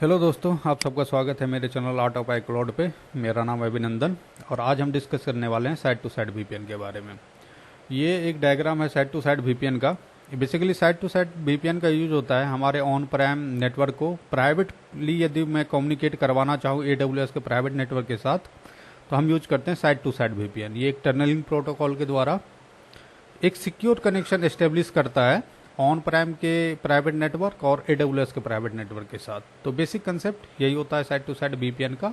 Hello दोस्तों, आप सबका स्वागत है मेरे channel art of I cloud पे। मेरा नाम है अभिनंदन और आज हम डिस्कस करने वाले हैं साइड टू साइड वीपीएन के बारे में। ये एक डायग्राम है साइड टू साइड वीपीएन का। Basically side to side VPN का यूज होता है हमारे ऑन प्राइम नेटवर्क को प्राइवेटली यदि मैं कम्युनिकेट करवाना चाहूँ AWS के प्राइवेट नेटवर्क के साथ, तो हम यूज करते हैं साइड टू साइड वीपीएन। ये एक टनलिंग प्रोटोकॉल के द्वारा एक सिक्योर कनेक्शन एस्टेब्लिश करता है ऑन प्राइम के प्राइवेट नेटवर्क और AWS के प्राइवेट नेटवर्क के साथ। तो बेसिक कंसेप्ट यही होता है साइड टू साइड वीपीएन का।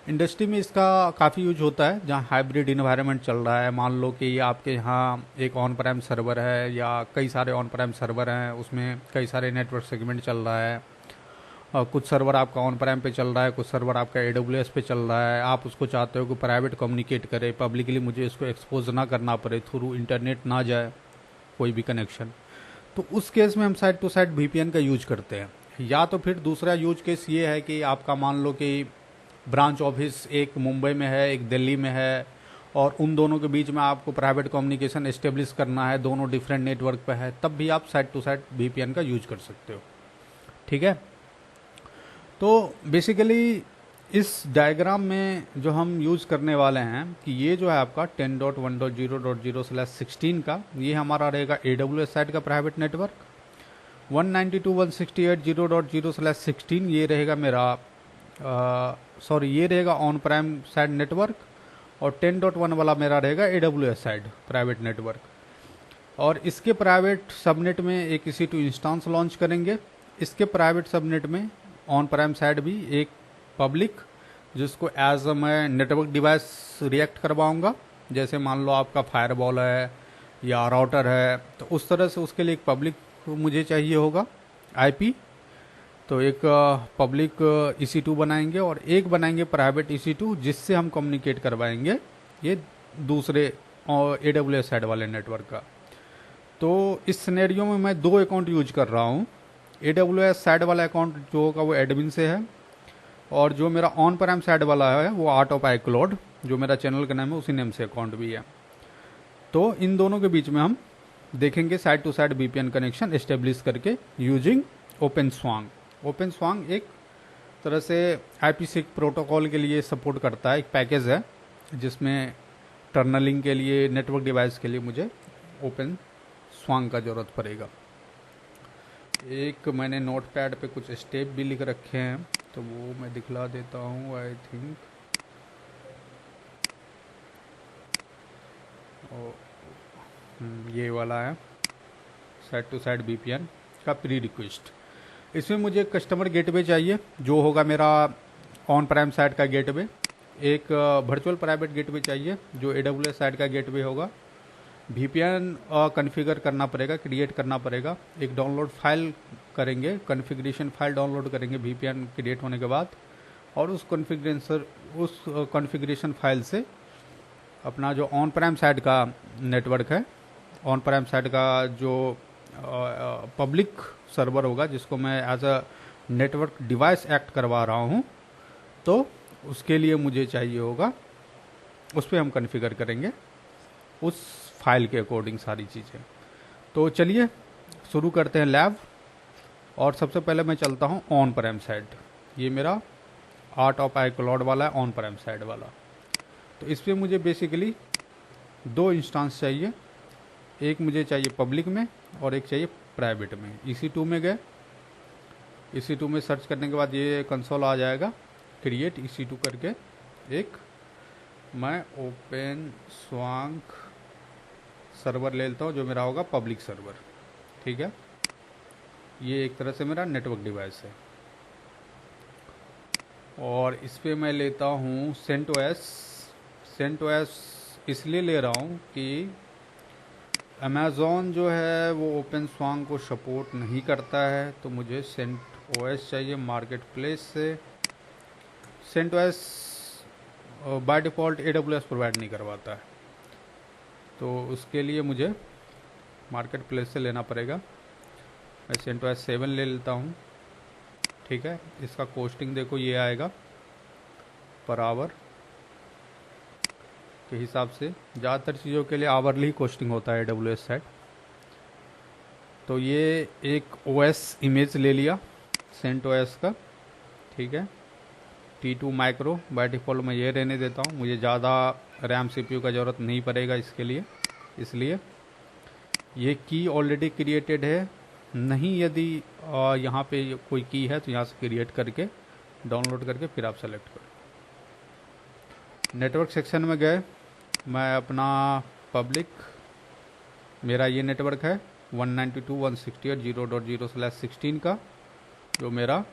इंडस्ट्री में इसका काफ़ी यूज होता है जहाँ हाइब्रिड इन्वायरमेंट चल रहा है। मान लो कि आपके यहाँ एक ऑन प्राइम सर्वर है या कई सारे ऑन प्राइम सर्वर हैं, उसमें कई सारे नेटवर्क सेगमेंट चल रहा है। कुछ सर्वर आपका ऑन प्राइम पे चल रहा है, कुछ सर्वर आपका AWS पे चल रहा है। आप उसको चाहते हो कि प्राइवेट कम्युनिकेट करे, पब्लिकली मुझे इसको एक्सपोज ना करना पड़े, थ्रू इंटरनेट ना जाए कोई भी कनेक्शन। तो उस केस में हम साइड टू साइड वीपीएन का यूज करते हैं। या तो फिर दूसरा यूज केस ये है कि आपका मान लो कि ब्रांच ऑफिस एक मुंबई में है, एक दिल्ली में है, और उन दोनों के बीच में आपको प्राइवेट कम्युनिकेशन एस्टेब्लिश करना है, दोनों डिफरेंट नेटवर्क पे है, तब भी आप साइड टू साइड वीपीएन का यूज कर सकते हो। ठीक है। तो बेसिकली इस डायग्राम में जो हम यूज़ करने वाले हैं कि ये जो है आपका 10.1.0.0/16 का, ये हमारा रहेगा AWS साइड का प्राइवेट नेटवर्क। 192.168.0.0/16 ये रहेगा मेरा ये रहेगा ऑन प्राइम साइड नेटवर्क। और 10.1 वाला मेरा रहेगा AWS साइड प्राइवेट नेटवर्क। और इसके प्राइवेट सबनेट में एक EC2 इंस्टेंस लॉन्च करेंगे। इसके प्राइवेट सबनेट में ऑन प्राइम साइड भी एक पब्लिक, जिसको एज मैं नेटवर्क डिवाइस रिएक्ट करवाऊंगा। जैसे मान लो आपका फायरवॉल है या राउटर है, तो उस तरह से उसके लिए एक पब्लिक मुझे चाहिए होगा IP। तो एक पब्लिक EC2 बनाएंगे और एक बनाएंगे प्राइवेट EC2, जिससे हम कम्युनिकेट करवाएंगे ये दूसरे AWS साइड वाले नेटवर्क का। तो इस सिनेरियो में मैं दो अकाउंट यूज कर रहा हूँ। AWS साइड वाला अकाउंट जो होगा वो एडमिन से है, और जो मेरा ऑन प्राइम साइड वाला है वो आर्ट ऑफ आई क्लाउड, जो मेरा चैनल का नाम है, उसी नेम से अकाउंट भी है। तो इन दोनों के बीच में हम देखेंगे side to side VPN connection establish करके यूजिंग ओपनस्वांग। ओपनस्वांग एक तरह से IPsec प्रोटोकॉल के लिए सपोर्ट करता है, एक पैकेज है जिसमें टर्नलिंग के लिए नेटवर्क डिवाइस के लिए मुझे ओपनस्वांग का ज़रूरत पड़ेगा। एक मैंने नोटपैड पे कुछ स्टेप भी लिख रखे हैं, तो वो मैं दिखला देता हूँ। आई थिंक ये वाला है साइड टू साइड वीपीएन का प्री रिक्वेस्ट। इसमें मुझे कस्टमर गेटवे चाहिए, जो होगा मेरा ऑन प्राइम साइड का गेटवे। एक वर्चुअल प्राइवेट गेटवे चाहिए जो AWS साइड का गेटवे होगा। VPN कॉन्फ़िगर करना पड़ेगा, क्रिएट करना पड़ेगा। एक डाउनलोड फाइल करेंगे, कॉन्फ़िगरेशन फाइल डाउनलोड करेंगे VPN क्रिएट होने के बाद, और उस कॉन्फ़िगरेशन फाइल से अपना जो ऑन प्राइम साइड का नेटवर्क है, ऑन प्राइम साइड का जो पब्लिक सर्वर होगा, जिसको मैं as a network device act करवा रहा हूँ, तो उसके लिए मुझे चाहिए होगा, उस पर हम कॉन्फ़िगर करेंगे उस फाइल के अकॉर्डिंग सारी चीज़ें। तो चलिए शुरू करते हैं लैब। और सबसे पहले मैं चलता हूँ ऑन प्राइम साइड। ये मेरा आर्ट ऑफ आई क्लाउड वाला है, ऑन प्राइम साइड वाला। तो इस पर मुझे बेसिकली दो इंस्टेंस चाहिए, एक मुझे चाहिए पब्लिक में और एक चाहिए प्राइवेट में। EC2 में गए, EC2 में सर्च करने के बाद ये कंसोल आ जाएगा, क्रिएट EC2 करके एक मैं ओपनस्वांग सर्वर ले लेता हूँ, जो मेरा होगा पब्लिक सर्वर। ठीक है, ये एक तरह से मेरा नेटवर्क डिवाइस है। और इस पे मैं लेता हूँ CentOS। CentOS इसलिए ले रहा हूँ कि अमेज़ॉन जो है वो ओपनस्वांग को सपोर्ट नहीं करता है, तो मुझे CentOS चाहिए मार्केट प्लेस से। CentOS by default AWS provide नहीं करवाता है, तो उसके लिए मुझे मार्केट प्लेस से लेना पड़ेगा। मैं CentOS 7 ले लेता हूँ। ठीक है, इसका कोस्टिंग देखो ये आएगा पर आवर के हिसाब से। ज़्यादातर चीज़ों के लिए आवरली कोस्टिंग होता है AWS साइड। तो ये एक OS इमेज ले लिया CentOS का, ठीक है। T2 माइक्रो बाय डिफ़ॉल्ट मैं ये रहने देता हूँ, मुझे ज़्यादा रैम CPU का ज़रूरत नहीं पड़ेगा इसके लिए, इसलिए ये की ऑलरेडी क्रिएटेड है। नहीं, यदि यहाँ पे कोई की है तो यहाँ से क्रिएट करके डाउनलोड करके फिर आप सेलेक्ट करो। नेटवर्क सेक्शन में गए, मैं अपना पब्लिक, मेरा ये नेटवर्क है 192.168.0.0/16 का, जो मेरा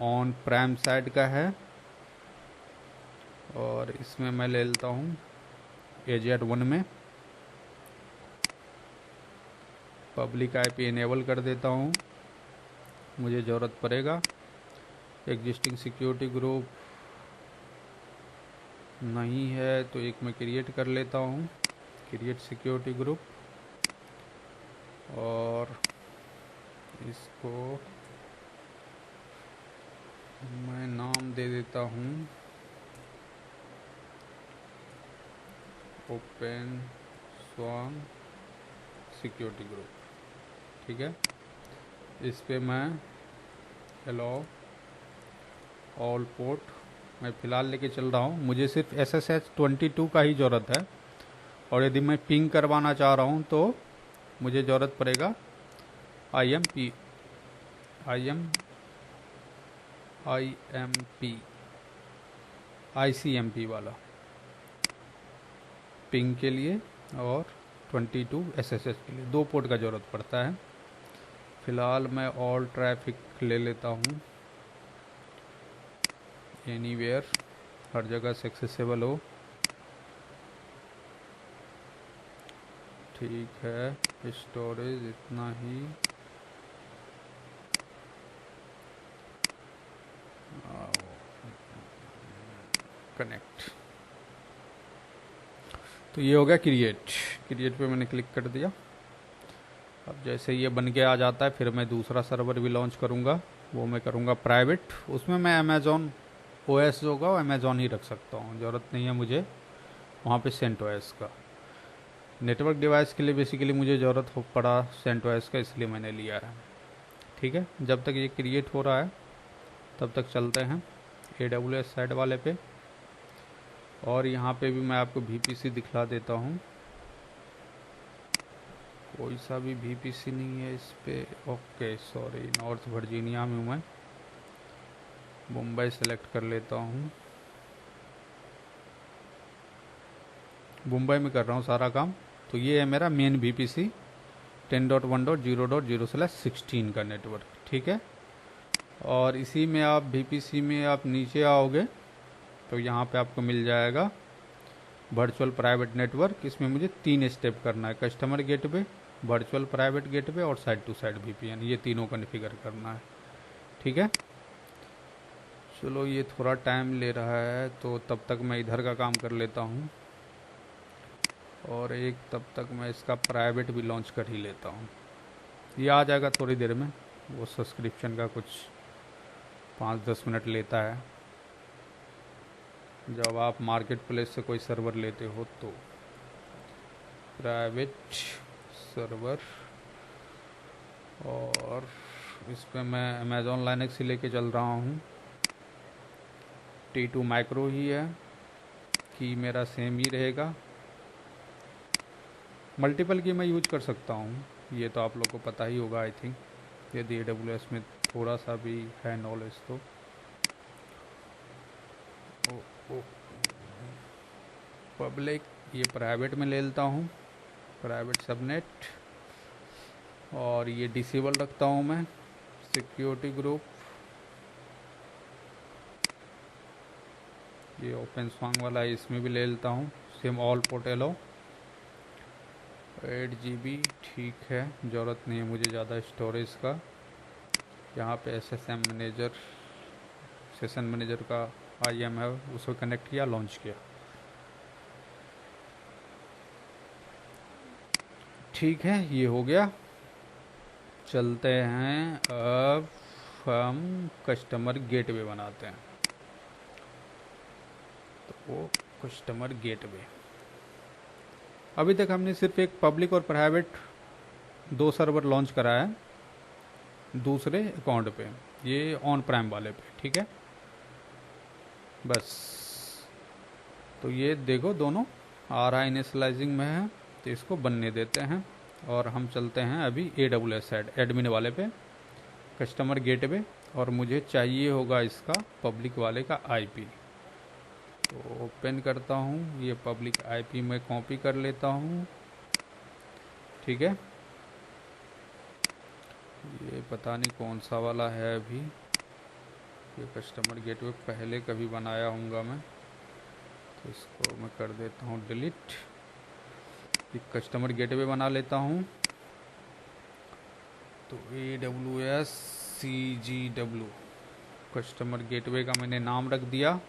ऑन प्राइम साइड का है। और इसमें मैं ले लेता हूँ AZ1 में पब्लिक IP इनेबल कर देता हूँ, मुझे ज़रूरत पड़ेगा। एग्जिस्टिंग सिक्योरिटी ग्रुप नहीं है तो एक मैं क्रिएट कर लेता हूँ, क्रिएट सिक्योरिटी ग्रुप, और इसको मैं नाम दे देता हूँ ओपन स्वान सिक्योरिटी ग्रुप, ठीक है। इस पे मैं अलाउ ऑल पोर्ट मैं फ़िलहाल लेके चल रहा हूँ, मुझे सिर्फ SSH22 का ही ज़रूरत है। और यदि मैं पिंग करवाना चाह रहा हूँ तो मुझे ज़रूरत पड़ेगा ICMP वाला पिंग के लिए, और 22 SSH के लिए, 2 पोर्ट का ज़रूरत पड़ता है। फ़िलहाल मैं ऑल ट्रैफिक ले लेता हूँ, एनीवेयर, हर जगह से एक्सेसिबल हो, ठीक है। स्टोरेज इतना ही, कनेक्ट। तो ये हो गया क्रिएट पे मैंने क्लिक कर दिया। अब जैसे ये बन के आ जाता है, फिर मैं दूसरा सर्वर भी लॉन्च करूँगा, वो मैं करूँगा प्राइवेट। उसमें मैं अमेज़ॉन OS जो होगा वो अमेज़ॉन ही रख सकता हूँ, ज़रूरत नहीं है मुझे वहाँ पे CentOS का। नेटवर्क डिवाइस के लिए बेसिकली मुझे ज़रूरत हो पड़ा CentOS का, इसलिए मैंने लिया है, ठीक है। जब तक ये क्रिएट हो रहा है तब तक चलते हैं AWS साइड वाले पे। और यहाँ पे भी मैं आपको VPC दिखला देता हूँ, कोई सा भी VPC नहीं है इस पे। ओके सॉरी, नॉर्थ वर्जीनिया में मैं मुंबई सेलेक्ट कर लेता हूँ, मुंबई में कर रहा हूँ सारा काम। तो ये है मेरा मेन VPC 10.1.0.0/16 का नेटवर्क, ठीक है। और इसी में आप VPC में आप नीचे आओगे तो यहाँ पे आपको मिल जाएगा वर्चुअल प्राइवेट नेटवर्क। इसमें मुझे 3 स्टेप करना है, customer gateway, virtual private gateway और साइड टू साइड VPN, ये तीनों कॉन्फ़िगर करना है, ठीक है। चलो ये थोड़ा टाइम ले रहा है, तो तब तक मैं इधर का काम कर लेता हूँ, और एक तब तक मैं इसका प्राइवेट भी लॉन्च कर ही लेता हूँ। ये आ जाएगा थोड़ी देर में, वो सब्सक्रिप्शन का कुछ 5-10 मिनट लेता है जब आप मार्केट प्लेस से कोई सर्वर लेते हो तो। प्राइवेट सर्वर, और इस पर मैं अमेज़ॉन लाइनक्स ही लेके चल रहा हूँ, T2 माइक्रो ही है, की मेरा सेम ही रहेगा। मल्टीपल की मैं यूज कर सकता हूँ, ये तो आप लोग को पता ही होगा आई थिंक, यदि AWS में थोड़ा सा भी है नॉलेज तो। पब्लिक ये प्राइवेट में ले लेता हूँ, प्राइवेट सबनेट, और ये डिसेबल रखता हूँ मैं सिक्योरिटी ग्रुप। ये ओपन स्वान वाला है, इसमें भी ले लेता हूँ, same all port allow 8 GB, ठीक है, ज़रूरत नहीं है मुझे ज़्यादा स्टोरेज का। यहाँ पे SSM मैनेजर, सेशन मैनेजर का IAM है, उसको कनेक्ट किया, लॉन्च किया, ठीक है। ये हो गया, चलते हैं अब हम कस्टमर गेटवे बनाते हैं। तो वो कस्टमर गेटवे, अभी तक हमने सिर्फ एक पब्लिक और प्राइवेट 2 सर्वर लॉन्च करा है। दूसरे अकाउंट पे, ये ऑन प्राइम वाले पे, ठीक है। बस, तो ये देखो दोनों आ रहा इनिशियलाइजिंग में है, तो इसको बनने देते हैं और हम चलते हैं अभी AWS साइड एडमिन वाले पे, कस्टमर गेटवे, और मुझे चाहिए होगा इसका पब्लिक वाले का IP। तो ओपन करता हूँ, ये पब्लिक IP में कॉपी कर लेता हूँ, ठीक है। ये पता नहीं कौन सा वाला है अभी, ये कस्टमर गेटवे पहले कभी बनाया होऊंगा मैं, तो इसको मैं कर देता हूँ डिलीट। एक कस्टमर गेटवे बना लेता हूँ, तो AWS CGW कस्टमर गेटवे का मैंने नाम रख दिया।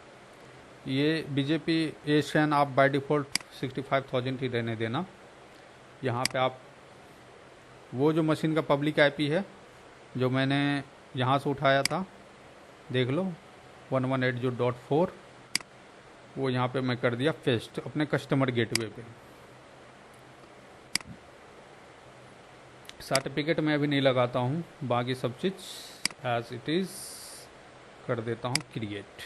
ये BGP एशियन आप बाय डिफ़ॉल्ट 65,000 ही रहने देना। यहाँ पे आप वो जो मशीन का पब्लिक IP है जो मैंने यहाँ से उठाया था, देख लो 118.4, वो यहाँ पे मैं कर दिया पेस्ट अपने कस्टमर गेटवे पे। सर्टिफिकेट मैं अभी नहीं लगाता हूँ, बाकी सब चीज़ एज इट इज़ कर देता हूँ क्रिएट।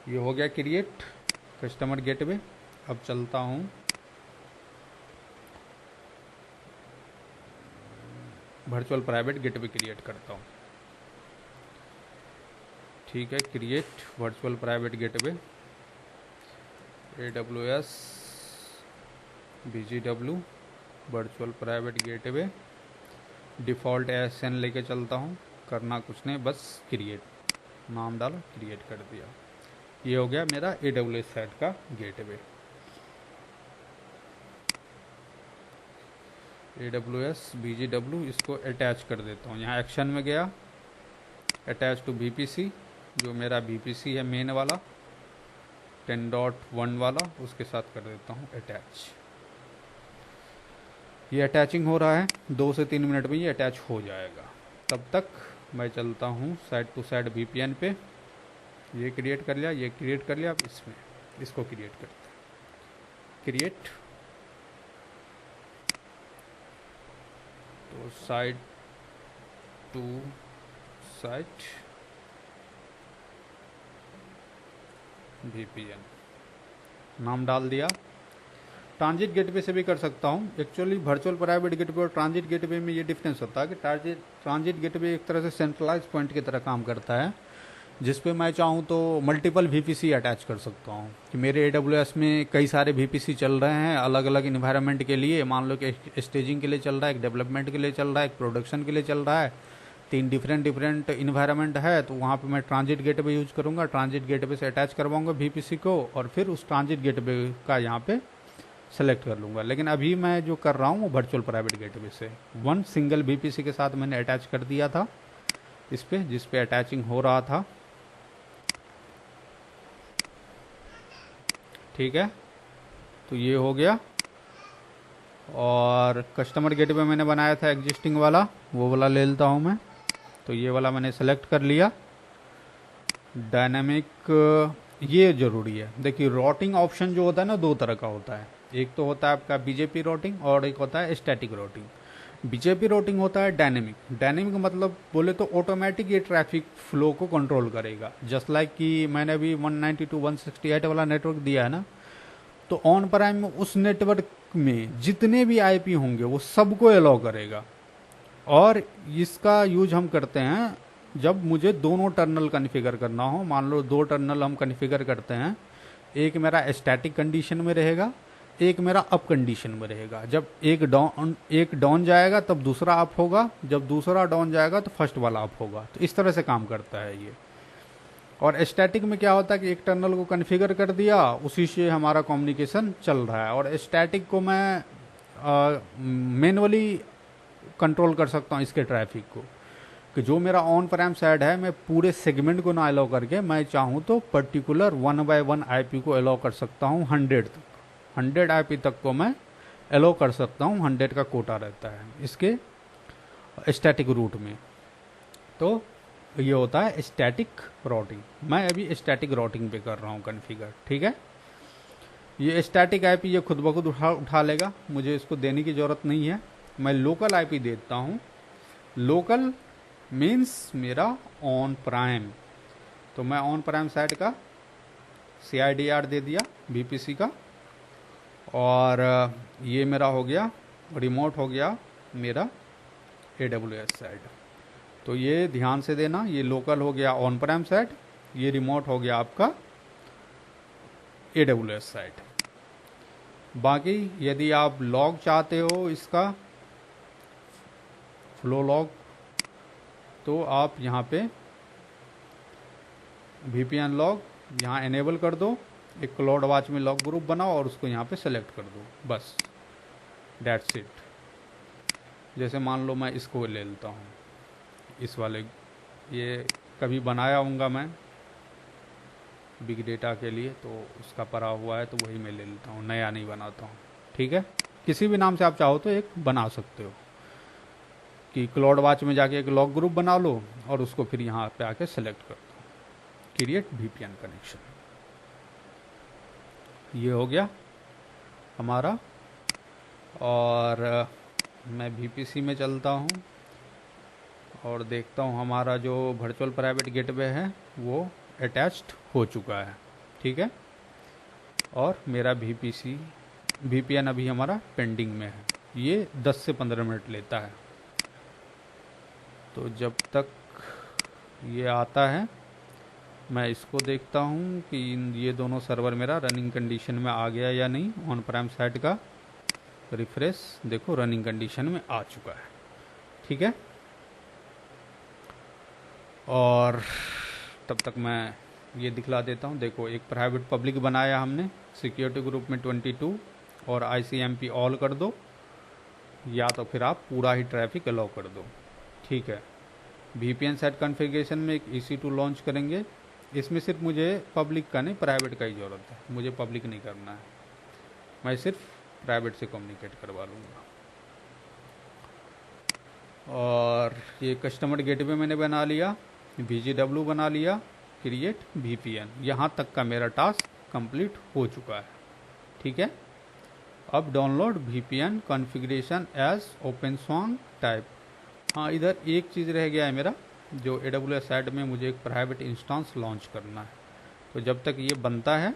ये हो गया क्रिएट कस्टमर गेटवे। अब चलता हूँ वर्चुअल प्राइवेट गेटवे क्रिएट करता हूँ, ठीक है। Create virtual private gateway AWS BGW virtual private gateway, default SN लेके चलता हूँ, करना कुछ नहीं, बस क्रिएट नाम डालो, क्रिएट कर दिया। ये हो गया मेरा AWS साइट का गेटवे। AWS BGW इसको अटैच कर देता हूँ, यहाँ एक्शन में गया, अटैच टू VPC, जो मेरा VPC है मेन वाला 10.1 वाला, उसके साथ कर देता हूँ अटैच। ये अटैचिंग हो रहा है, 2 से 3 मिनट में ये अटैच हो जाएगा। तब तक मैं चलता हूँ साइड टू साइड VPN पे। ये क्रिएट कर लिया, ये क्रिएट कर लिया, अब इसमें इसको क्रिएट करते हैं, क्रिएट। तो साइड टू साइट VPN नाम डाल दिया। ट्रांजिट गेटवे से भी कर सकता हूँ। एक्चुअली वर्चुअल प्राइवेट गेटवे और ट्रांजिट गेटवे में ये डिफरेंस होता है कि ट्रांजिट गेटवे एक तरह से सेंट्रलाइज पॉइंट की तरह काम करता है, जिस पे मैं चाहूँ तो मल्टीपल VPC अटैच कर सकता हूँ। कि मेरे AWS में कई सारे VPC चल रहे हैं अलग अलग इन्वायरमेंट के लिए, मान लो कि स्टेजिंग के लिए चल रहा है, एक डेवलपमेंट के लिए चल रहा है, एक प्रोडक्शन के लिए चल रहा है, 3 डिफरेंट इन्वायरमेंट है, तो वहाँ पे मैं ट्रांजिट गेटवे यूज करूँगा। ट्रांजिट गेटवे से अटैच करवाऊँगा VPC को, और फिर उस ट्रांजिट गेटवे का यहाँ पे सेलेक्ट कर लूँगा। लेकिन अभी मैं जो कर रहा हूँ वो वर्चुअल प्राइवेट गेटवे से 1 सिंगल VPC के साथ मैंने अटैच कर दिया था इस पे, जिस पे अटैचिंग हो रहा था, ठीक है। तो ये हो गया। और कस्टमर गेटवे मैंने बनाया था एग्जिस्टिंग वाला, वो वाला ले लेता हूँ मैं। तो ये वाला मैंने सेलेक्ट कर लिया। डायनामिक ये ज़रूरी है, देखिए रूटिंग ऑप्शन जो होता है ना 2 तरह का होता है। एक तो होता है आपका BGP रूटिंग और एक होता है स्टैटिक रूटिंग। BGP रूटिंग होता है डायनेमिक। डायनेमिक मतलब बोले तो ऑटोमेटिक ये ट्रैफिक फ्लो को कंट्रोल करेगा। जस्ट लाइक कि मैंने अभी 192.168 वाला नेटवर्क दिया है ना, तो ऑन प्राइम में उस नेटवर्क में जितने भी IP होंगे वो सबको अलाउ करेगा। और इसका यूज हम करते हैं जब मुझे दोनों टर्नल कॉन्फ़िगर करना हो। मान लो 2 टर्नल हम कॉन्फ़िगर करते हैं, एक मेरा स्टैटिक कंडीशन में रहेगा, एक मेरा अप कंडीशन में रहेगा। जब एक डाउन जाएगा तब दूसरा अप होगा, जब दूसरा डाउन जाएगा तो फर्स्ट वाला अप होगा। तो इस तरह से काम करता है ये। और स्टैटिक में क्या होता है कि एक टर्नल को कॉन्फ़िगर कर दिया, उसी से हमारा कम्युनिकेशन चल रहा है। और स्टैटिक को मैं मैनुअली कंट्रोल कर सकता हूँ इसके ट्रैफिक को, कि जो मेरा ऑन प्राइम साइड है मैं पूरे सेगमेंट को ना अलाउ करके मैं चाहूँ तो पर्टिकुलर 1 by 1 IP को अलाउ कर सकता हूँ। 100 IP तक को मैं अलाउ कर सकता हूँ। 100 का कोटा रहता है इसके स्टैटिक रूट में। तो ये होता है स्टैटिक रूटिंग। मैं अभी स्टैटिक रूटिंग पे कर रहा हूँ कॉन्फ़िगर, ठीक है। ये स्टैटिक IP ये खुद ब खुद उठा लेगा, मुझे इसको देने की ज़रूरत नहीं है। मैं लोकल IP देता हूँ लोकल मीन्स मेरा ऑन प्राइम, तो मैं ऑन प्राइम साइट का CIDR दे दिया VPC का, और ये मेरा हो गया रिमोट, हो गया मेरा AWS साइट। तो ये ध्यान से देना, ये लोकल हो गया ऑन प्राइम साइट, ये रिमोट हो गया आपका AWS साइट। बाकी यदि आप लॉग चाहते हो इसका फ्लो लॉग, तो आप यहाँ पे VPN लॉग यहाँ एनेबल कर दो, एक क्लाउड वॉच में लॉग ग्रुप बनाओ और उसको यहाँ पे सेलेक्ट कर दो, बस दैट्स इट। जैसे मान लो मैं इसको ले लेता हूँ, इस वाले, ये कभी बनाया हूँगा मैं बिग डेटा के लिए, तो उसका पड़ा हुआ है, तो वही मैं ले लेता हूँ, नया नहीं बनाता हूँ। ठीक है, किसी भी नाम से आप चाहो तो एक बना सकते हो, कि क्लाउड वॉच में जाके एक लॉग ग्रुप बना लो और उसको फिर यहाँ पे आके सेलेक्ट कर दो, क्रिएट VPN कनेक्शन। ये हो गया हमारा, और मैं VPC में चलता हूँ और देखता हूँ हमारा जो वर्चुअल प्राइवेट गेटवे है वो अटैच्ड हो चुका है। ठीक है, और मेरा VPN अभी हमारा पेंडिंग में है, ये 10 से 15 मिनट लेता है। तो जब तक ये आता है मैं इसको देखता हूँ कि ये दोनों सर्वर मेरा रनिंग कंडीशन में आ गया या नहीं। ऑन प्राइम साइट का रिफ्रेश, देखो रनिंग कंडीशन में आ चुका है। ठीक है, और तब तक मैं ये दिखला देता हूँ। देखो एक प्राइवेट पब्लिक बनाया हमने, सिक्योरिटी ग्रुप में 22 और ICMP ऑल कर दो, या तो फिर आप पूरा ही ट्रैफिक अलाउ कर दो। ठीक है, VPN साइट कॉन्फ़िगरेशन में एक EC2 लॉन्च करेंगे। इसमें सिर्फ मुझे पब्लिक का नहीं, प्राइवेट का ही ज़रूरत है, मुझे पब्लिक नहीं करना है, मैं सिर्फ प्राइवेट से कम्युनिकेट करवा लूँगा। और ये कस्टमर गेटवे मैंने बना लिया, VGW बना लिया, क्रिएट VPN, यहाँ तक का मेरा टास्क कंप्लीट हो चुका है। ठीक है, अब download VPN configuration as open source type. हाँ, इधर एक चीज़ रह गया है मेरा, जो AWS साइट में मुझे एक प्राइवेट इंस्टेंस लॉन्च करना है। तो जब तक ये बनता है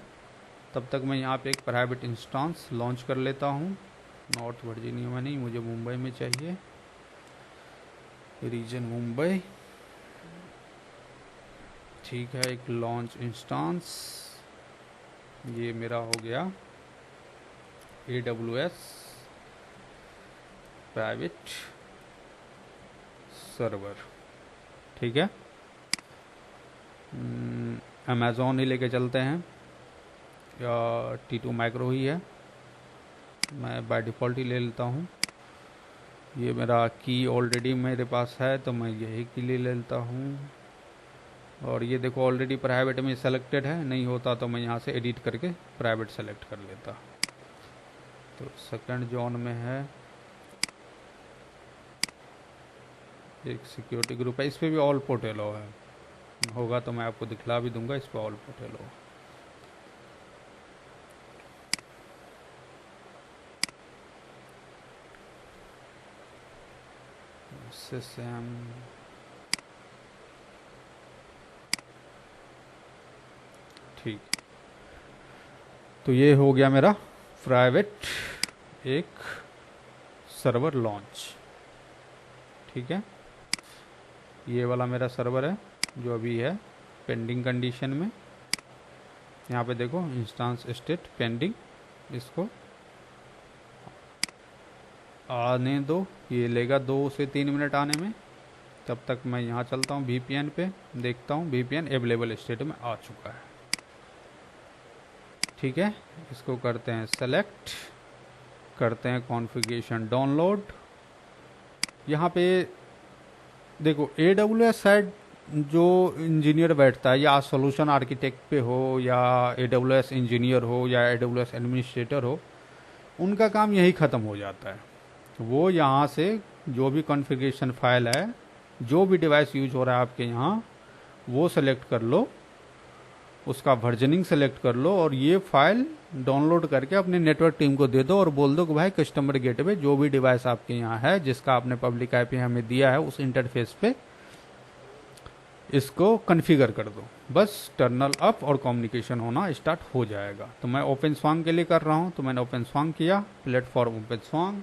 तब तक मैं यहाँ पे एक प्राइवेट इंस्टेंस लॉन्च कर लेता हूँ। नॉर्थ वर्जीनिया में नहीं, मुझे मुंबई में चाहिए, रीजन मुंबई। ठीक है, एक लॉन्च इंस्टेंस, ये मेरा हो गया AWS प्राइवेट सर्वर। ठीक है, अमेज़ॉन ही लेके चलते हैं, या T2 माइक्रो ही है, मैं बाय डिफ़ॉल्ट ही ले लेता हूँ। ये मेरा की ऑलरेडी मेरे पास है तो मैं यही की ले लेता हूँ। और ये देखो ऑलरेडी प्राइवेट में सेलेक्टेड है, नहीं होता तो मैं यहाँ से एडिट करके प्राइवेट सेलेक्ट कर लेता। तो सेकंड जोन में है, एक सिक्योरिटी ग्रुप है, इस पर भी ऑल पोर्ट अलाउ है, होगा तो मैं आपको दिखला भी दूंगा, इस पर ऑल पोर्ट अलाउ। SSM ठीक, तो ये हो गया मेरा प्राइवेट एक सर्वर लॉन्च। ठीक है, ये वाला मेरा सर्वर है जो अभी है पेंडिंग कंडीशन में। यहाँ पे देखो इंस्टेंस स्टेट पेंडिंग, इसको आने दो, ये लेगा 2 से 3 मिनट आने में। तब तक मैं यहाँ चलता हूँ VPN पे, देखता हूँ VPN अवेलेबल स्टेट में आ चुका है। ठीक है, इसको करते हैं सेलेक्ट, करते हैं कॉन्फ़िगरेशन डाउनलोड। यहाँ पे देखो AWS साइड जो इंजीनियर बैठता है, या सॉल्यूशन आर्किटेक्ट पे हो, या AWS इंजीनियर हो, या AWS एडमिनिस्ट्रेटर हो, उनका काम यही ख़त्म हो जाता है। वो यहाँ से जो भी कॉन्फ़िगरेशन फाइल है, जो भी डिवाइस यूज हो रहा है आपके यहाँ, वो सेलेक्ट कर लो, उसका वर्जनिंग सेलेक्ट कर लो, और ये फाइल डाउनलोड करके अपने नेटवर्क टीम को दे दो और बोल दो कि भाई कस्टमर गेटवे जो भी डिवाइस आपके यहाँ है जिसका आपने पब्लिक आईपी हमें दिया है उस इंटरफेस पे इसको कॉन्फ़िगर कर दो। बस टर्नल अप और कम्युनिकेशन होना स्टार्ट हो जाएगा। तो मैं ओपन स्वांग के लिए कर रहा हूँ, तो मैंने ओपन स्वांग किया, प्लेटफॉर्म ओपन स्वांग,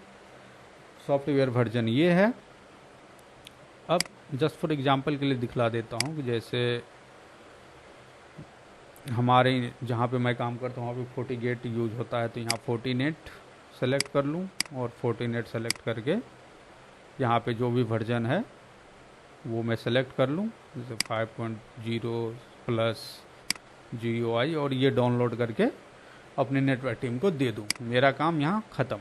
सॉफ्टवेयर वर्जन ये है। अब जस्ट फॉर एग्जांपल के लिए दिखला देता हूँ कि जैसे हमारे जहाँ पे मैं काम करता हूँ वहाँ पे FortiGate यूज होता है, तो यहाँ Fortinet सेलेक्ट कर लूँ और Fortinet सेलेक्ट करके यहाँ पे जो भी वर्जन है वो मैं सेलेक्ट कर लूँ, जैसे 5.0 प्लस GUI, और ये डाउनलोड करके अपने नेटवर्क टीम को दे दूँ। मेरा काम यहाँ ख़त्म।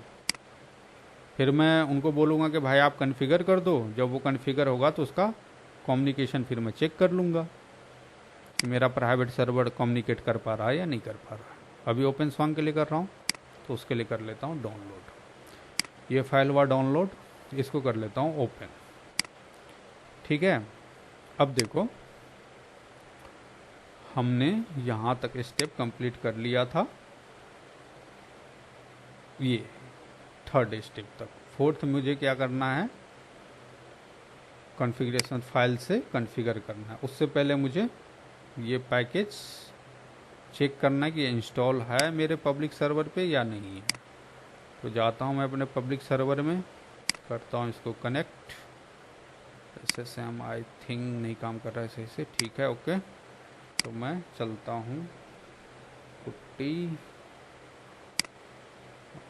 फिर मैं उनको बोलूँगा कि भाई आप कॉन्फ़िगर कर दो। जब वो कॉन्फ़िगर होगा तो उसका कम्युनिकेशन फिर मैं चेक कर लूँगा कि मेरा प्राइवेट सर्वर कम्युनिकेट कर पा रहा है या नहीं कर पा रहा है। अभी ओपन स्वांग के लिए कर रहा हूँ, तो उसके लिए कर लेता हूँ डाउनलोड। ये फाइल हुआ डाउनलोड, इसको कर लेता हूँ ओपन। ठीक है, अब देखो हमने यहाँ तक स्टेप कंप्लीट कर लिया था, ये थर्ड स्टेप तक। फोर्थ मुझे क्या करना है, कॉन्फ़िगरेशन फाइल से कॉन्फ़िगर करना है। उससे पहले मुझे ये पैकेज चेक करना है कि इंस्टॉल है मेरे पब्लिक सर्वर पे या नहीं है। तो जाता हूँ मैं अपने पब्लिक सर्वर में, करता हूँ इसको कनेक्ट। SSM आई थिंक नहीं काम कर रहा है सही से, ठीक है ओके। तो मैं चलता हूँ पुट्टी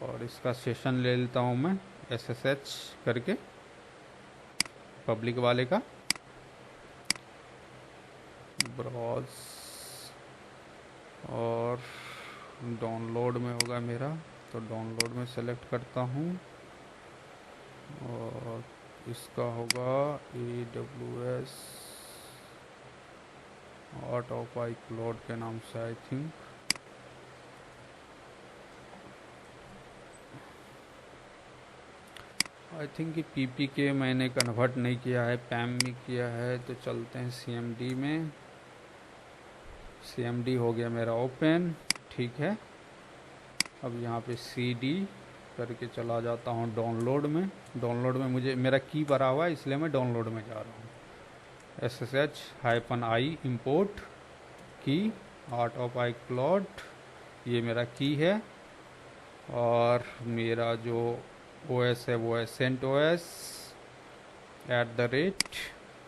और इसका सेशन ले लेता हूँ मैं SSH करके पब्लिक वाले का, ब्राउज, और डाउनलोड में होगा मेरा, तो डाउनलोड में सेलेक्ट करता हूँ और इसका होगा AWS art of I cloud के नाम से आई थिंक। आई थिंक कि PPK मैंने कन्वर्ट नहीं किया है, पैम में किया है। तो चलते हैं CMD में। CMD हो गया मेरा ओपन, ठीक है। अब यहाँ पे CD करके चला जाता हूँ डाउनलोड में। डाउनलोड में मुझे मेरा की भरा हुआ है इसलिए मैं डाउनलोड में जा रहा हूँ। SSH-i import की आर्ट ऑफ आई क्लाउड, ये मेरा की है। और मेरा जो OS है वो है CentOS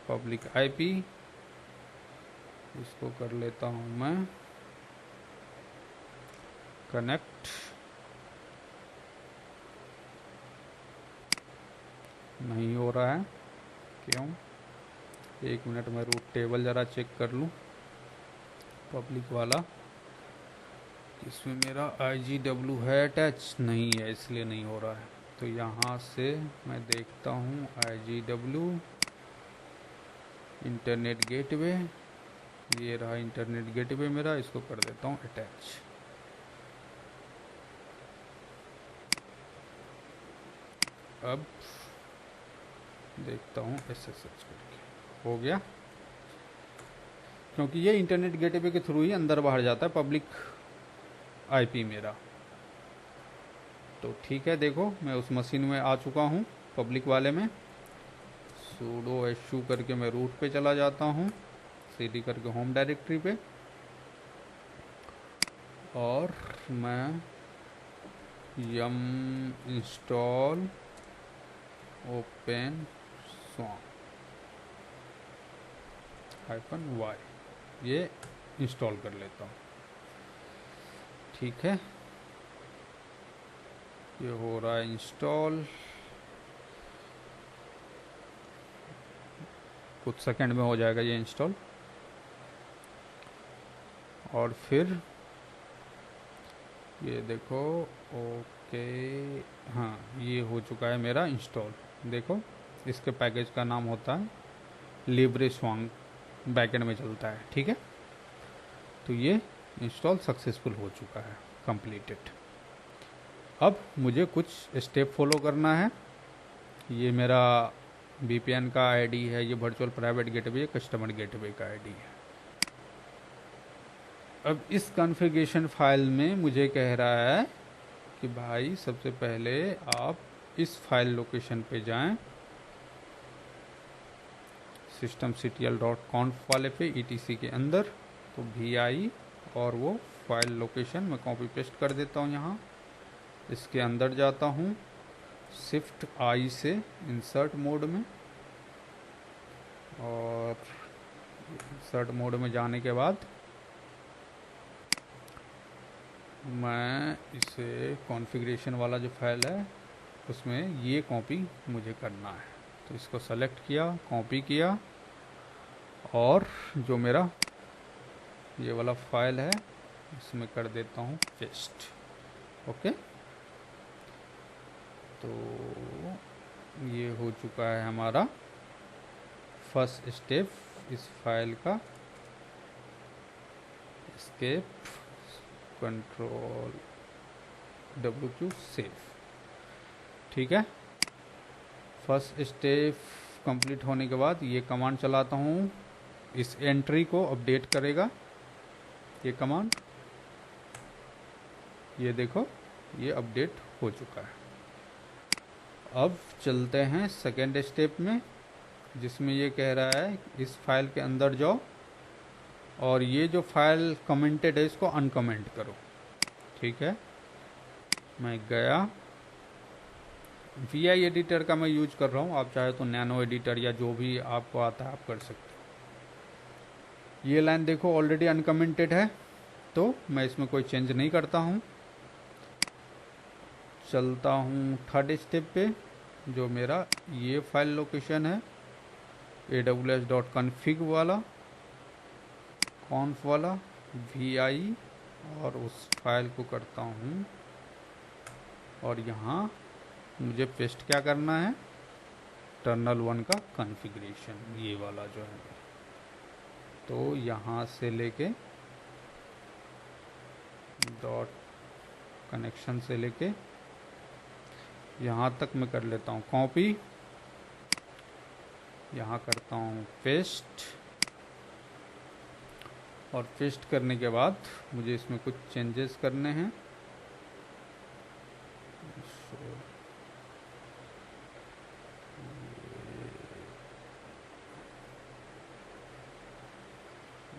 @public IP। इसको कर लेता हूँ मैं कनेक्ट। नहीं हो रहा है, क्यों? एक मिनट में रूट टेबल ज़रा चेक कर लूँ पब्लिक वाला। इसमें मेरा IGW है अटैच, नहीं है इसलिए नहीं हो रहा है। तो यहाँ से मैं देखता हूँ IGW इंटरनेट गेटवे, ये रहा इंटरनेट गेटवे मेरा, इसको कर देता हूँ अटैच। अब देखता हूँ SSH करके हो गया, क्योंकि ये इंटरनेट गेटवे के थ्रू ही अंदर बाहर जाता है पब्लिक IP मेरा। तो ठीक है, देखो मैं उस मशीन में आ चुका हूँ पब्लिक वाले में। sudo su करके मैं रूट पे चला जाता हूँ, CD करके होम डायरेक्टरी पे, और मैं yum इंस्टॉल ओपन स्वांग -y ये इंस्टॉल कर लेता हूँ। ठीक है, ये हो रहा है इंस्टॉल, कुछ सेकंड में हो जाएगा ये इंस्टॉल। और फिर ये देखो, ओके, हाँ ये हो चुका है मेरा इंस्टॉल। देखो इसके पैकेज का नाम होता है लिब्रेस्वांग, बैकएंड में चलता है। ठीक है, तो ये इंस्टॉल सक्सेसफुल हो चुका है, कंप्लीटेड। अब मुझे कुछ स्टेप फॉलो करना है। ये मेरा VPN का आईडी है, ये virtual private gateway, customer gateway का आईडी है। अब इस कॉन्फ़िगरेशन फाइल में मुझे कह रहा है कि भाई सबसे पहले आप इस फाइल लोकेशन पे जाएं, systemctl.conf वाले पे etc के अंदर, तो vi और वो फाइल लोकेशन मैं कॉपी पेस्ट कर देता हूँ यहाँ। इसके अंदर जाता हूँ, शिफ्ट आई से इंसर्ट मोड में, और इंसर्ट मोड में जाने के बाद मैं इसे कॉन्फ़िगरेशन वाला जो फाइल है उसमें ये कॉपी मुझे करना है। तो इसको सेलेक्ट किया, कॉपी किया, और जो मेरा ये वाला फाइल है इसमें कर देता हूँ पेस्ट। ओके, तो ये हो चुका है हमारा फर्स्ट स्टेप इस फाइल का, एस्केप कंट्रोल WQ सेव। ठीक है, फर्स्ट स्टेप कंप्लीट होने के बाद ये कमांड चलाता हूँ, इस एंट्री को अपडेट करेगा ये कमांड। ये देखो ये अपडेट हो चुका है। अब चलते हैं सेकेंड स्टेप में, जिसमें ये कह रहा है इस फाइल के अंदर जाओ और ये जो फाइल कमेंटेड है इसको अनकमेंट करो। ठीक है, मैं गया, VI एडिटर का मैं यूज कर रहा हूँ, आप चाहे तो नैनो एडिटर या जो भी आपको आता है आप कर सकते हो। ये लाइन देखो ऑलरेडी अनकमेंटेड है, तो मैं इसमें कोई चेंज नहीं करता हूँ। चलता हूँ थर्ड स्टेप पे, जो मेरा ये फाइल लोकेशन है aws.config वाला, कॉन्फ वाला, vi, और उस फाइल को करता हूँ, और यहाँ मुझे पेस्ट क्या करना है, टर्नल 1 का कॉन्फ़िगरेशन, ये वाला जो है। तो यहाँ से लेके डॉट कनेक्शन से लेके यहाँ तक मैं कर लेता हूँ कॉपी, यहाँ करता हूँ पेस्ट, और पेस्ट करने के बाद मुझे इसमें कुछ चेंजेस करने हैं।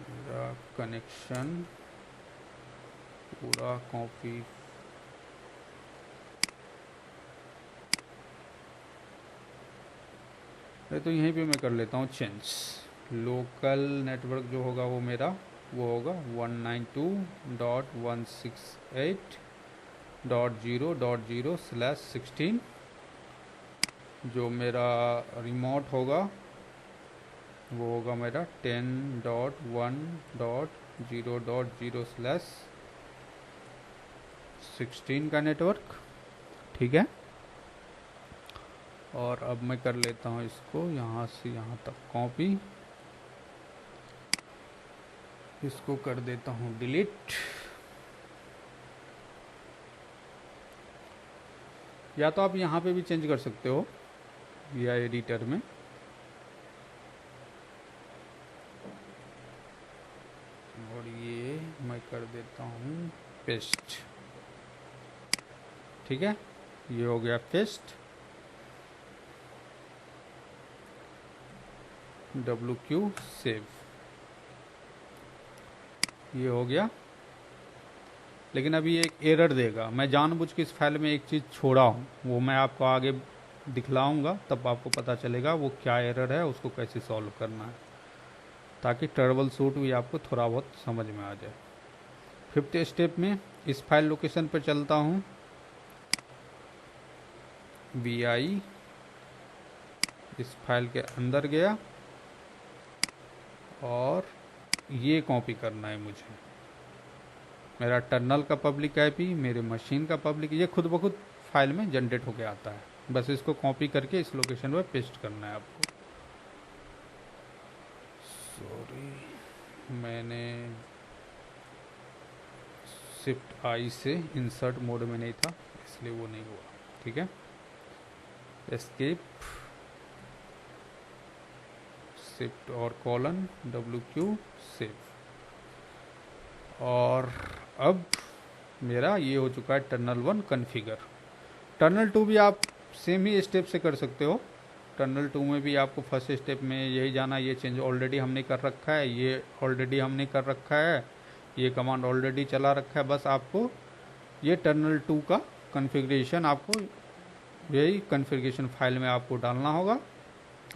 मेरा कनेक्शन पूरा कॉपी, तो यहीं पे मैं कर लेता हूँ चेंज। लोकल नेटवर्क जो होगा वो मेरा वो होगा 192.168.0.0/16। जो मेरा रिमोट होगा वो होगा मेरा 10.1.0.0/16 का नेटवर्क। ठीक है, और अब मैं कर लेता हूँ इसको यहाँ से यहाँ तक कॉपी, इसको कर देता हूँ डिलीट। या तो आप यहाँ पे भी चेंज कर सकते हो या एडिटर में, और ये मैं कर देता हूँ पेस्ट। ठीक है, ये हो गया पेस्ट, WQ सेव, ये हो गया। लेकिन अभी एक एरर देगा, मैं जानबूझ के इस फाइल में एक चीज़ छोड़ा हूँ, वो मैं आपको आगे दिखलाऊंगा, तब आपको पता चलेगा वो क्या एरर है, उसको कैसे सॉल्व करना है, ताकि ट्रबल शूट भी आपको थोड़ा बहुत समझ में आ जाए। फिफ्थ स्टेप में इस फाइल लोकेशन पर चलता हूँ, vi, इस फाइल के अंदर गया, और ये कॉपी करना है मुझे, मेरा टर्नल का पब्लिक आईपी, मेरे मशीन का पब्लिक, ये खुद ब खुद फाइल में जनरेट होके आता है, बस इसको कॉपी करके इस लोकेशन पर पेस्ट करना है आपको। सॉरी, मैंने शिफ्ट आई से इंसर्ट मोड में नहीं था, इसलिए वो नहीं हुआ। ठीक है, एस्केप, शिफ्ट और कॉलन, WQ सेव। और अब मेरा ये हो चुका है टर्नल 1 कॉन्फ़िगर। टर्नल 2 भी आप सेम ही स्टेप से कर सकते हो। टर्नल 2 में भी आपको फर्स्ट स्टेप में यही जाना, ये चेंज ऑलरेडी हमने कर रखा है, ये ऑलरेडी हमने कर रखा है, ये कमांड ऑलरेडी चला रखा है। बस आपको ये टर्नल 2 का कॉन्फ़िगरेशन आपको यही कॉन्फ़िगरेशन फाइल में आपको डालना होगा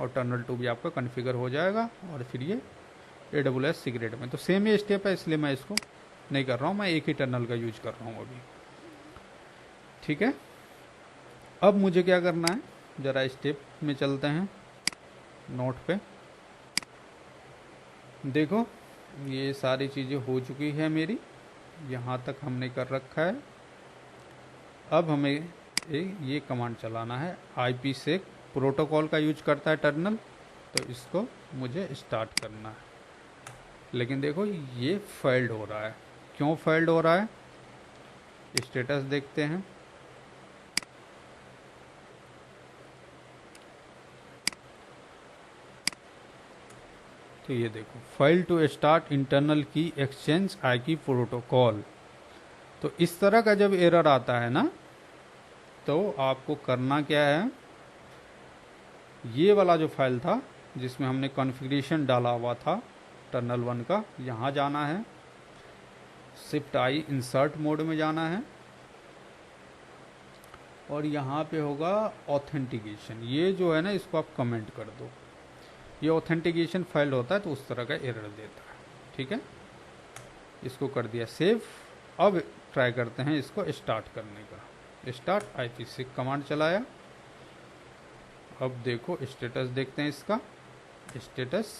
और टर्नल 2 भी आपका कॉन्फ़िगर हो जाएगा। और फिर ये AWS सीक्रेट में तो सेम ही स्टेप है, इसलिए मैं इसको नहीं कर रहा हूँ, मैं एक ही टर्नल का यूज कर रहा हूँ अभी। ठीक है, अब मुझे क्या करना है, ज़रा स्टेप में चलते हैं नोट पे। देखो ये सारी चीज़ें हो चुकी है मेरी, यहाँ तक हमने कर रखा है। अब हमें ये कमांड चलाना है, IPsec प्रोटोकॉल का यूज करता है टर्नल, तो इसको मुझे स्टार्ट करना है। लेकिन देखो ये फेल्ड हो रहा है, क्यों फेल्ड हो रहा है, स्टेटस देखते हैं। तो ये देखो फाइल टू स्टार्ट इंटरनल की एक्सचेंज आईपी प्रोटोकॉल। तो इस तरह का जब एरर आता है ना, तो आपको करना क्या है, ये वाला जो फाइल था जिसमें हमने कॉन्फ़िगरेशन डाला हुआ था टर्नल 1 का, यहाँ जाना है, शिफ्ट आई इंसर्ट मोड में जाना है और यहाँ पे होगा ऑथेंटिकेशन। ये जो है ना, इसको आप कमेंट कर दो। ये ऑथेंटिकेशन फाइल होता है तो उस तरह का एरर देता है। ठीक है, इसको कर दिया सेव। अब ट्राई करते हैं इसको स्टार्ट करने का। स्टार्ट IPsec कमांड चलाया। अब देखो स्टेटस देखते हैं इसका। स्टेटस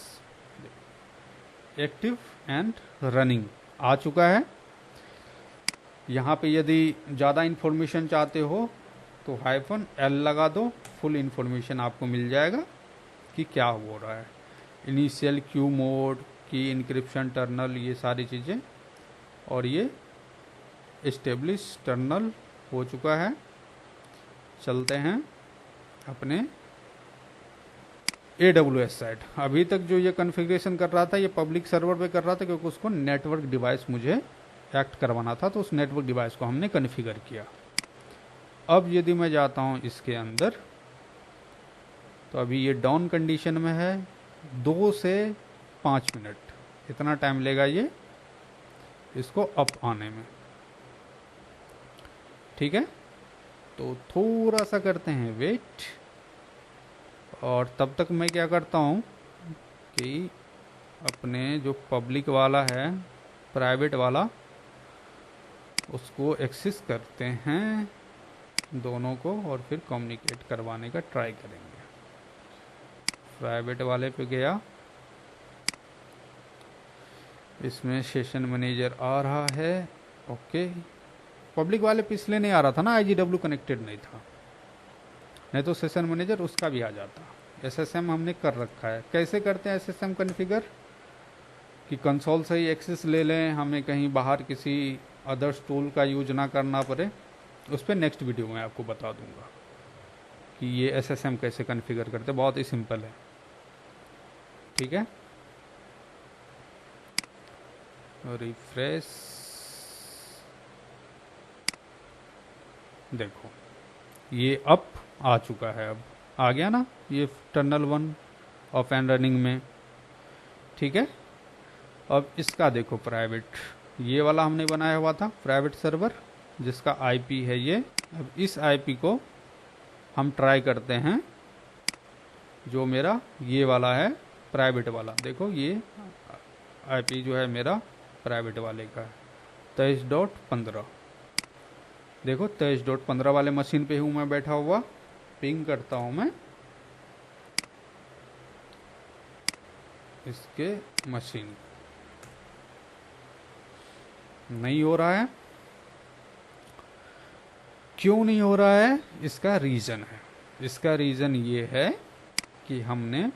एक्टिव एंड रनिंग आ चुका है। यहाँ पे यदि ज़्यादा इन्फॉर्मेशन चाहते हो तो -L लगा दो, फुल इन्फॉर्मेशन आपको मिल जाएगा कि क्या हो रहा है। इनिशियल क्यू मोड की इंक्रिप्शन टर्नल, ये सारी चीज़ें, और ये एस्टेब्लिश टर्नल हो चुका है। चलते हैं अपने AWS साइट। अभी तक जो ये कॉन्फ़िगरेशन कर रहा था ये पब्लिक सर्वर पे कर रहा था, क्योंकि उसको नेटवर्क डिवाइस मुझे एक्ट करवाना था, तो उस नेटवर्क डिवाइस को हमने कॉन्फ़िगर किया। अब यदि मैं जाता हूँ इसके अंदर, तो अभी ये डाउन कंडीशन में है, 2 से 5 मिनट इतना टाइम लेगा ये इसको अप आने में। ठीक है, तो थोड़ा सा करते हैं वेट, और तब तक मैं क्या करता हूँ कि अपने जो पब्लिक वाला है, प्राइवेट वाला, उसको एक्सेस करते हैं दोनों को, और फिर कम्युनिकेट करवाने का ट्राई करेंगे। प्राइवेट वाले पे गया, इसमें सेशन मैनेजर आ रहा है। ओके, पब्लिक वाले पे इसलिए नहीं आ रहा था ना, IGW कनेक्टेड नहीं था, नहीं तो सेशन मैनेजर उसका भी आ जाता। SSM हमने कर रखा है। कैसे करते हैं SSM कॉन्फ़िगर, कि कंसोल से ही एक्सेस ले लें, हमें कहीं बाहर किसी अदर्स टूल का यूज ना करना पड़े। उस पर नेक्स्ट वीडियो में आपको बता दूंगा कि ये SSM कैसे कॉन्फ़िगर करते हैं, बहुत ही सिंपल है। ठीक है, रिफ्रेश, देखो ये अप आ चुका है, अब आ गया ना ये टर्नल 1 ऑफ एंड रनिंग में। ठीक है, अब इसका देखो प्राइवेट, ये वाला हमने बनाया हुआ था प्राइवेट सर्वर जिसका IP है ये। अब इस IP को हम ट्राई करते हैं, जो मेरा ये वाला है प्राइवेट वाला। देखो ये IP जो है मेरा प्राइवेट वाले का 23.15। देखो 23.15 वाले मशीन पे हूँ मैं बैठा हुआ, पिंग करता हूँ मैं इसके मशीन, नहीं हो रहा है। क्यों नहीं हो रहा है, इसका रीज़न है। इसका रीज़न ये है कि हमने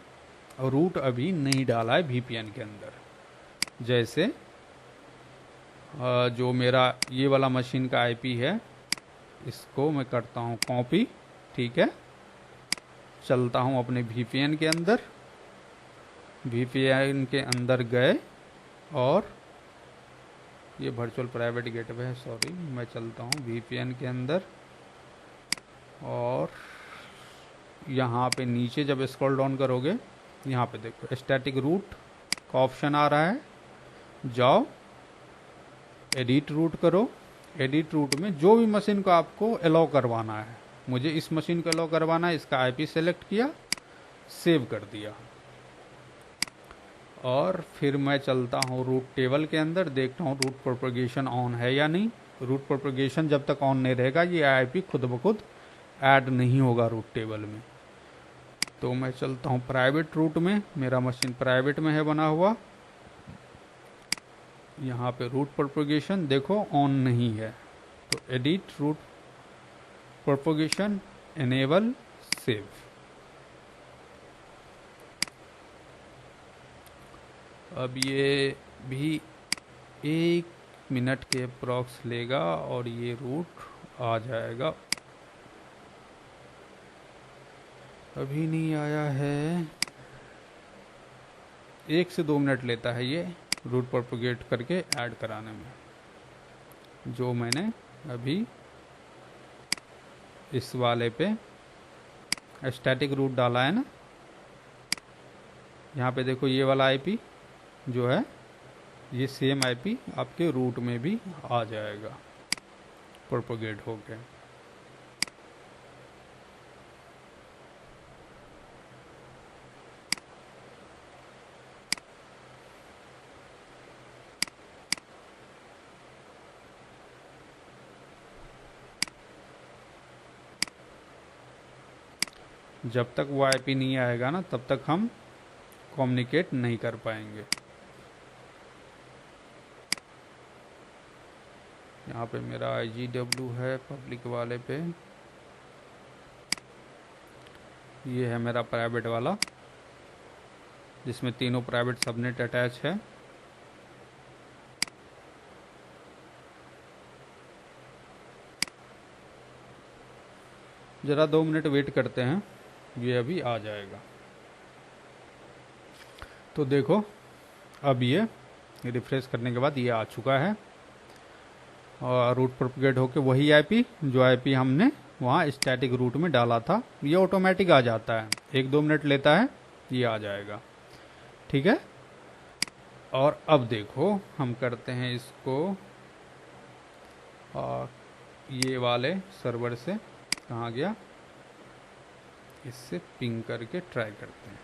रूट अभी नहीं डाला है VPN के अंदर। जैसे जो मेरा ये वाला मशीन का IP है, इसको मैं करता हूँ कॉपी। ठीक है, चलता हूँ अपने VPN के अंदर, VPN के अंदर गए और ये वर्चुअल प्राइवेट गेटवे है, सॉरी। मैं चलता हूँ वीपीएन के अंदर, और यहाँ पे नीचे जब स्क्रॉल डाउन करोगे, यहाँ पे देखो स्टैटिक रूट का ऑप्शन आ रहा है। जाओ एडिट रूट करो। एडिट रूट में जो भी मशीन को आपको अलाउ करवाना है, मुझे इस मशीन को अलाउ करवाना है, इसका आईपी सेलेक्ट किया, सेव कर दिया, और फिर मैं चलता हूँ रूट टेबल के अंदर, देखता हूँ रूट प्रोपगेशन ऑन है या नहीं। रूट प्रोपगेशन जब तक ऑन नहीं रहेगा ये आईपी खुद ब खुद ऐड नहीं होगा रूट टेबल में। तो मैं चलता हूँ प्राइवेट रूट में, मेरा मशीन प्राइवेट में है बना हुआ। यहाँ पे रूट प्रोपगेशन देखो ऑन नहीं है, तो edit route propagation, enable, save. अब ये भी 1 मिनट के अप्रॉक्स लेगा और ये रूट आ जाएगा। अभी नहीं आया है, 1 से 2 मिनट लेता है ये रूट प्रोपगेट करके ऐड कराने में, जो मैंने अभी इस वाले पे स्टैटिक रूट डाला है ना। यहाँ पे देखो ये वाला आईपी जो है, ये सेम आईपी आपके रूट में भी आ जाएगा प्रोपगेट होके। जब तक वो आईपी नहीं आएगा ना, तब तक हम कम्युनिकेट नहीं कर पाएंगे। यहाँ पे मेरा IGW है पब्लिक वाले पे, ये है मेरा प्राइवेट वाला जिसमें तीनों प्राइवेट सबनेट अटैच है। ज़रा 2 मिनट वेट करते हैं, ये अभी आ जाएगा। तो देखो अब ये रिफ्रेश करने के बाद ये आ चुका है, और रूट प्रोपगेट होके वही आईपी जो आईपी हमने वहाँ स्टैटिक रूट में डाला था, ये ऑटोमेटिक आ जाता है। 1-2 मिनट लेता है, ये आ जाएगा। ठीक है। और अब देखो हम करते हैं इसको ये वाले सर्वर से, कहाँ गया, इससे पिंग करके ट्राई करते हैं।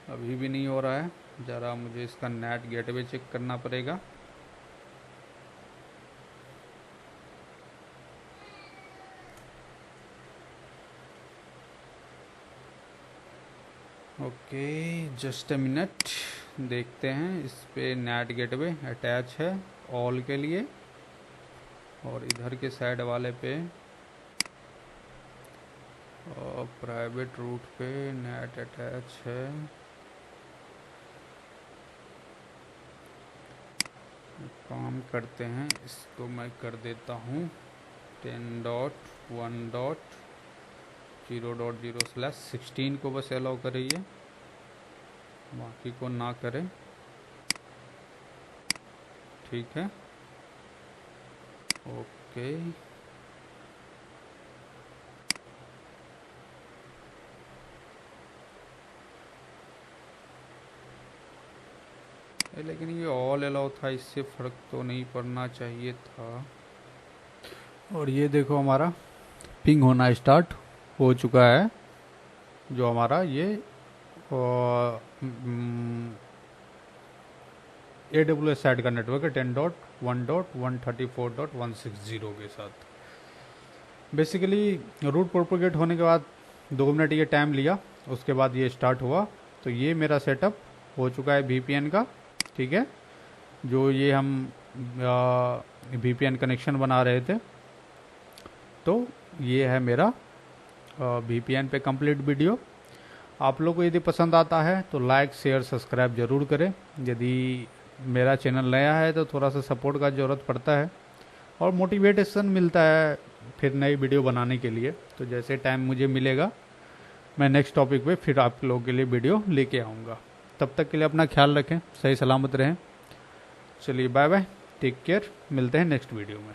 अभी भी नहीं हो रहा है, ज़रा मुझे इसका नेट गेटवे चेक करना पड़ेगा। ओके, जस्ट अ मिनट, देखते हैं। इस पे नेट गेटवे अटैच है ऑल के लिए, और इधर के साइड वाले पे और प्राइवेट रूट पे नेट अटैच है। काम करते हैं, इसको मैं कर देता हूँ 10.1.0.0/16 को बस अलाउ करिए, बाकी को ना करें। ठीक है, ओके। लेकिन ये ऑल अलाउ था, इससे फ़र्क तो नहीं पड़ना चाहिए था। और ये देखो हमारा पिंग होना स्टार्ट हो चुका है, जो हमारा ये AWS साइड का नेटवर्क है 10.1.134.160 के साथ। बेसिकली रूट प्रोपगेट होने के बाद 2 मिनट ये टाइम लिया, उसके बाद ये स्टार्ट हुआ। तो ये मेरा सेटअप हो चुका है VPN का। ठीक है, जो ये हम VPN कनेक्शन बना रहे थे, तो ये है मेरा VPN पे कंप्लीट वीडियो। आप लोग को यदि पसंद आता है तो लाइक, शेयर, सब्सक्राइब ज़रूर करें। यदि मेरा चैनल नया है तो थोड़ा सा सपोर्ट का ज़रूरत पड़ता है और मोटिवेशन मिलता है फिर नई वीडियो बनाने के लिए। तो जैसे टाइम मुझे मिलेगा मैं नेक्स्ट टॉपिक पे फिर आप लोगों के लिए वीडियो लेके आऊँगा। तब तक के लिए अपना ख्याल रखें, सही सलामत रहें। चलिए बाय बाय, टेक केयर, मिलते हैं नेक्स्ट वीडियो में।